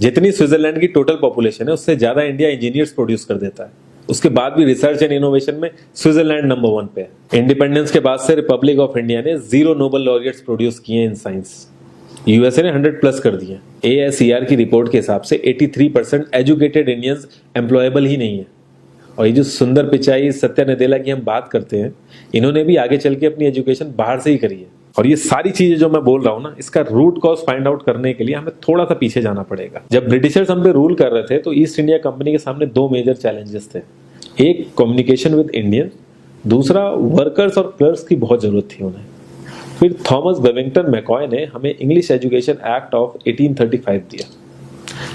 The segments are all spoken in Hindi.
जितनी स्विट्जरलैंड की टोटल पॉपुलेशन है उससे ज्यादा इंडिया इंजीनियर्स प्रोड्यूस कर देता है। उसके बाद भी रिसर्च एंड इनोवेशन में स्विट्जरलैंड नंबर 1 पे है। इंडिपेंडेंस के बाद से रिपब्लिक ऑफ इंडिया ने 0 नोबेल लॉरियट्स प्रोड्यूस किए इन साइंस। यूएसए ने 100+ कर दिए। ASER की रिपोर्ट के हिसाब से 83% एजुकेटेड इंडियंस एम्प्लॉयबल ही नहीं है। और ये जो सुंदर पिचाई सत्या नदेला की हम बात करते हैं, इन्होंने भी आगे चल के अपनी एजुकेशन बाहर से ही करी है। और ये सारी चीजें जो मैं बोल रहा हूँ ना, इसका रूट कॉज फाइंड आउट करने के लिए हमें थोड़ा सा पीछे जाना पड़ेगा। जब ब्रिटिशर्स हम पे रूल कर रहे थे तो ईस्ट इंडिया कंपनी के सामने 2 मेजर चैलेंजेस थे। एक कम्युनिकेशन विद इंडियन, दूसरा वर्कर्स और क्लर्क्स की बहुत जरूरत थी उन्हें। फिर थॉमस बेविंगटन मैकॉय ने हमें इंग्लिश एजुकेशन एक्ट ऑफ 1835 दिया,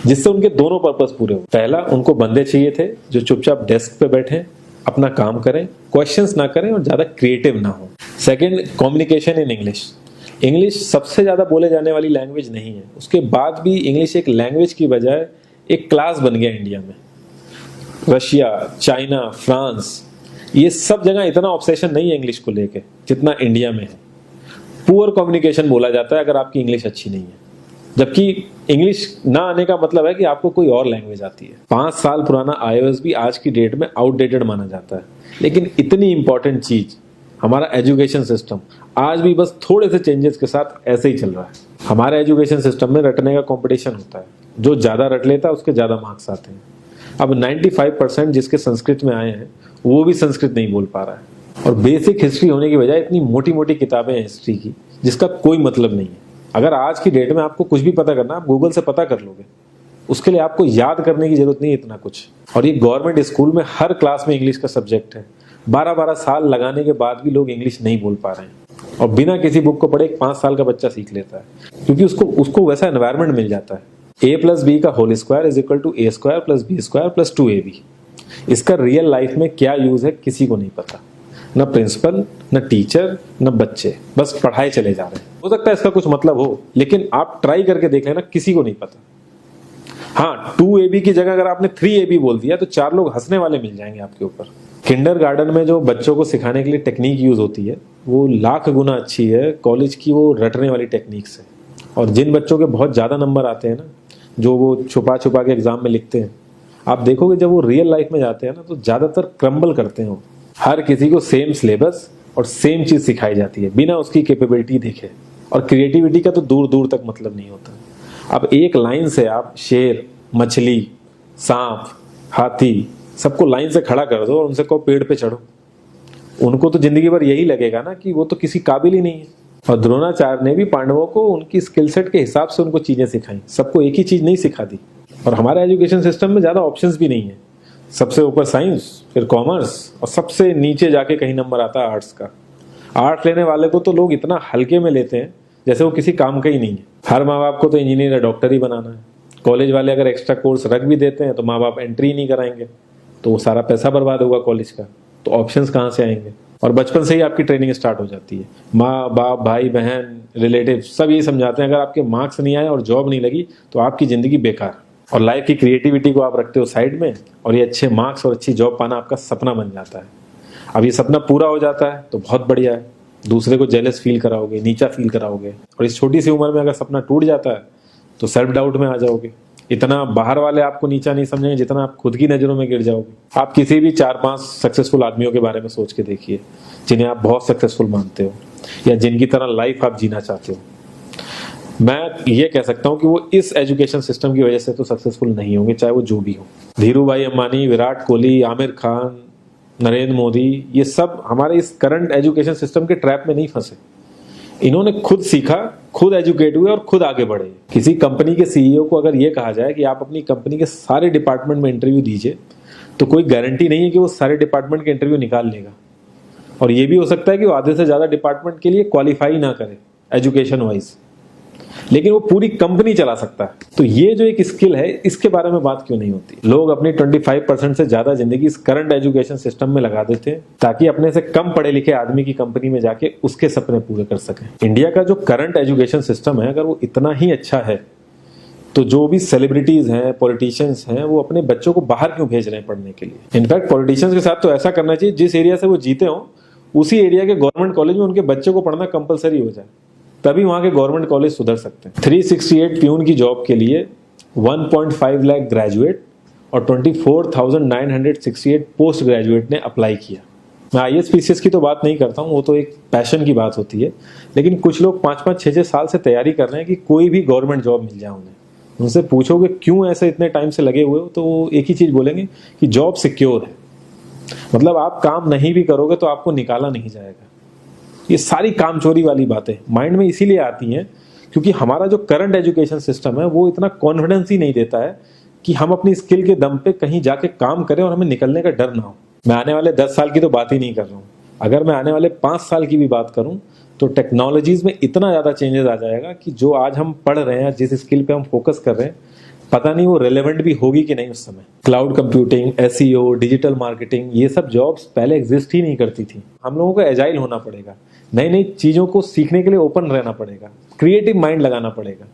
जिससे उनके दोनों पर्पस पूरे हुए। पहला, उनको बंदे चाहिए थे जो चुपचाप डेस्क पे बैठे अपना काम करें, क्वेश्चंस ना करें और ज्यादा क्रिएटिव ना हो। Second, communication in English. English सबसे ज्यादा बोले जाने वाली लैंग्वेज नहीं है, उसके बाद भी इंग्लिश एक लैंग्वेज की बजाय एक क्लास बन गया इंडिया में। रशिया, चाइना, फ्रांस, ये सब जगह इतना ऑब्सेशन नहीं है इंग्लिश को लेके जितना इंडिया में है। पुअर कम्युनिकेशन बोला जाता है अगर आपकी इंग्लिश अच्छी नहीं है, जबकि इंग्लिश ना आने का मतलब है कि आपको कोई और लैंग्वेज आती है। 5 साल पुराना iOS भी आज की डेट में आउटडेटेड माना जाता है। लेकिन इतनी इंपॉर्टेंट चीज हमारा एजुकेशन सिस्टम आज भी बस थोड़े से चेंजेस के साथ ऐसे ही चल रहा है। हमारे एजुकेशन सिस्टम में रटने का कंपटीशन होता है, जो ज्यादा रट लेता है उसके ज्यादा मार्क्स आते हैं। अब 95% जिसके संस्कृत में आए हैं वो भी संस्कृत नहीं बोल पा रहा है। और बेसिक हिस्ट्री होने की बजाय इतनी मोटी मोटी किताबें हैं हिस्ट्री की जिसका कोई मतलब नहीं है। अगर आज की डेट में आपको कुछ भी पता करना, आप गूगल से पता कर लोगे, उसके लिए आपको याद करने की जरूरत नहीं है इतना कुछ। और ये गवर्नमेंट स्कूल में हर क्लास में इंग्लिश का सब्जेक्ट है। 12-12 साल लगाने के बाद भी लोग इंग्लिश नहीं बोल पा रहे हैं। और बिना किसी बुक को पढ़े एक 5 साल का बच्चा सीख लेता है, क्योंकि उसको वैसा एनवायरमेंट मिल जाता है। A+B का whole square is equal to A² + B² + 2AB। इसका रियल लाइफ में क्या यूज है किसी को नहीं पता, न प्रिंसिपल, न टीचर, न बच्चे, बस पढ़ाई चले जा रहे हैं। हो सकता है इसका कुछ मतलब हो, लेकिन आप ट्राई करके देख लेना, किसी को नहीं पता। हाँ, 2AB की जगह अगर आपने 3AB बोल दिया तो 4 लोग हंसने वाले मिल जाएंगे आपके ऊपर। किंडरगार्टन में जो बच्चों को सिखाने के लिए टेक्निक यूज होती है वो लाख गुना अच्छी है कॉलेज की वो रटने वाली टेक्निक से। और जिन बच्चों के बहुत ज्यादा नंबर आते हैं ना, जो वो छुपा छुपा के एग्जाम में लिखते हैं, आप देखोगे जब वो रियल लाइफ में जाते हैं ना तो ज्यादातर क्रम्बल करते हैं। हर किसी को सेम सिलेबस और सेम चीज सिखाई जाती है बिना उसकी कैपेबिलिटी देखे। और क्रिएटिविटी का तो दूर दूर तक मतलब नहीं होता। अब एक लाइन से आप शेर, मछली, सांप, हाथी सबको लाइन से खड़ा कर दो और उनसे कहो पेड़ पे चढ़ो, उनको तो जिंदगी भर यही लगेगा ना कि वो तो किसी काबिल ही नहीं है। और द्रोणाचार्य ने भी पांडवों को उनकी स्किल सेट के हिसाब से उनको चीजें सिखाई, सबको एक ही चीज नहीं सिखा दी। और हमारे एजुकेशन सिस्टम में ज्यादा ऑप्शंस भी नहीं है। सबसे ऊपर साइंस, फिर कॉमर्स, और सबसे नीचे जाके कहीं नंबर आता है आर्ट्स का। आर्ट्स लेने वाले को तो लोग इतना हल्के में लेते हैं जैसे वो किसी काम का ही नहीं है। हर माँ बाप को तो इंजीनियर या डॉक्टर ही बनाना है। कॉलेज वाले अगर एक्स्ट्रा कोर्स रख भी देते हैं तो माँ बाप एंट्री नहीं कराएंगे, तो वो सारा पैसा बर्बाद होगा कॉलेज का। तो ऑप्शंस कहाँ से आएंगे? और बचपन से ही आपकी ट्रेनिंग स्टार्ट हो जाती है। माँ बाप, भाई बहन, रिलेटिव सब यही समझाते हैं अगर आपके मार्क्स नहीं आए और जॉब नहीं लगी तो आपकी जिंदगी बेकार। और लाइफ की क्रिएटिविटी को आप रखते हो साइड में, और ये अच्छे मार्क्स और अच्छी जॉब पाना आपका सपना बन जाता है। अब ये सपना पूरा हो जाता है तो बहुत बढ़िया है, दूसरे को जेलस फील कराओगे, नीचा फील कराओगे। और इस छोटी सी उम्र में अगर सपना टूट जाता है तो सेल्फ डाउट में आ जाओगे। इतना बाहर वाले आपको नीचा नहीं समझेंगे जितना आप खुद की नजरों में गिर जाओगे। आप किसी भी 4-5 सक्सेसफुल आदमियों के बारे में सोच के देखिए जिन्हें आप बहुत सक्सेसफुल मानते हो या जिनकी तरह लाइफ आप जीना चाहते हो। मैं ये कह सकता हूं कि वो इस एजुकेशन सिस्टम की वजह से तो सक्सेसफुल नहीं होंगे, चाहे वो जो भी हो। धीरू भाई अंबानी, विराट कोहली, आमिर खान, नरेंद्र मोदी, ये सब हमारे इस करंट एजुकेशन सिस्टम के ट्रैप में नहीं फंसे। इन्होंने खुद सीखा, खुद एजुकेट हुए और खुद आगे बढ़े। किसी कंपनी के सीईओ को अगर ये कहा जाए कि आप अपनी कंपनी के सारे डिपार्टमेंट में इंटरव्यू दीजिए, तो कोई गारंटी नहीं है कि वो सारे डिपार्टमेंट के इंटरव्यू निकाल लेगा। और ये भी हो सकता है कि वो आधे से ज्यादा डिपार्टमेंट के लिए क्वालिफाई ना करे एजुकेशन वाइज, लेकिन वो पूरी कंपनी चला सकता है। तो ये जो एक स्किल है, इसके बारे में बात क्यों नहीं होती? लोग अपनी 25% से ज्यादा जिंदगी इस करंट एजुकेशन सिस्टम में लगा देते हैं ताकि अपने से कम पढ़े लिखे आदमी की कंपनी में जाके उसके सपने पूरे कर सकें। इंडिया का जो करंट एजुकेशन सिस्टम है, अगर वो इतना ही अच्छा है तो जो भी सेलिब्रिटीज हैं, पॉलिटिशियंस हैं, वो अपने बच्चों को बाहर क्यों भेज रहे हैं पढ़ने के लिए? इनफैक्ट पॉलिटिशियंस के साथ तो ऐसा करना चाहिए, जिस एरिया से वो जीते हो उसी एरिया के गवर्नमेंट कॉलेज में उनके बच्चे को पढ़ना कंपलसरी हो जाए, तभी वहां के गवर्नमेंट कॉलेज सुधर सकते हैं। 368 प्यून की जॉब के लिए 1.5 लाख ग्रेजुएट और 24,968 पोस्ट ग्रेजुएट ने अप्लाई किया। मैं IAS PCS की तो बात नहीं करता हूँ, वो तो एक पैशन की बात होती है, लेकिन कुछ लोग 5-5, 6-6 साल से तैयारी कर रहे हैं कि कोई भी गवर्नमेंट जॉब मिल जाए उन्हें। उनसे पूछोगे क्यों ऐसे इतने टाइम से लगे हुए हो, तो वो एक ही चीज़ बोलेंगे कि जॉब सिक्योर है। मतलब आप काम नहीं भी करोगे तो आपको निकाला नहीं जाएगा। ये सारी कामचोरी वाली बातें माइंड में इसीलिए आती हैं क्योंकि हमारा जो करंट एजुकेशन सिस्टम है वो इतना कॉन्फिडेंस ही नहीं देता है कि हम अपनी स्किल के दम पे कहीं जाके काम करें और हमें निकलने का डर ना हो। मैं आने वाले 10 साल की तो बात ही नहीं कर रहा हूँ, अगर मैं आने वाले 5 साल की भी बात करूँ तो टेक्नोलॉजीज में इतना ज़्यादा चेंजेस आ जाएगा कि जो आज हम पढ़ रहे हैं, जिस स्किल पे हम फोकस कर रहे हैं, पता नहीं वो रेलेवेंट भी होगी कि नहीं उस समय। Cloud computing, SEO, digital marketing, ये सब जॉब्स पहले एग्जिस्ट ही नहीं करती थी। हम लोगों को एजाइल होना पड़ेगा, नई नई चीज़ों को सीखने के लिए ओपन रहना पड़ेगा, क्रिएटिव माइंड लगाना पड़ेगा।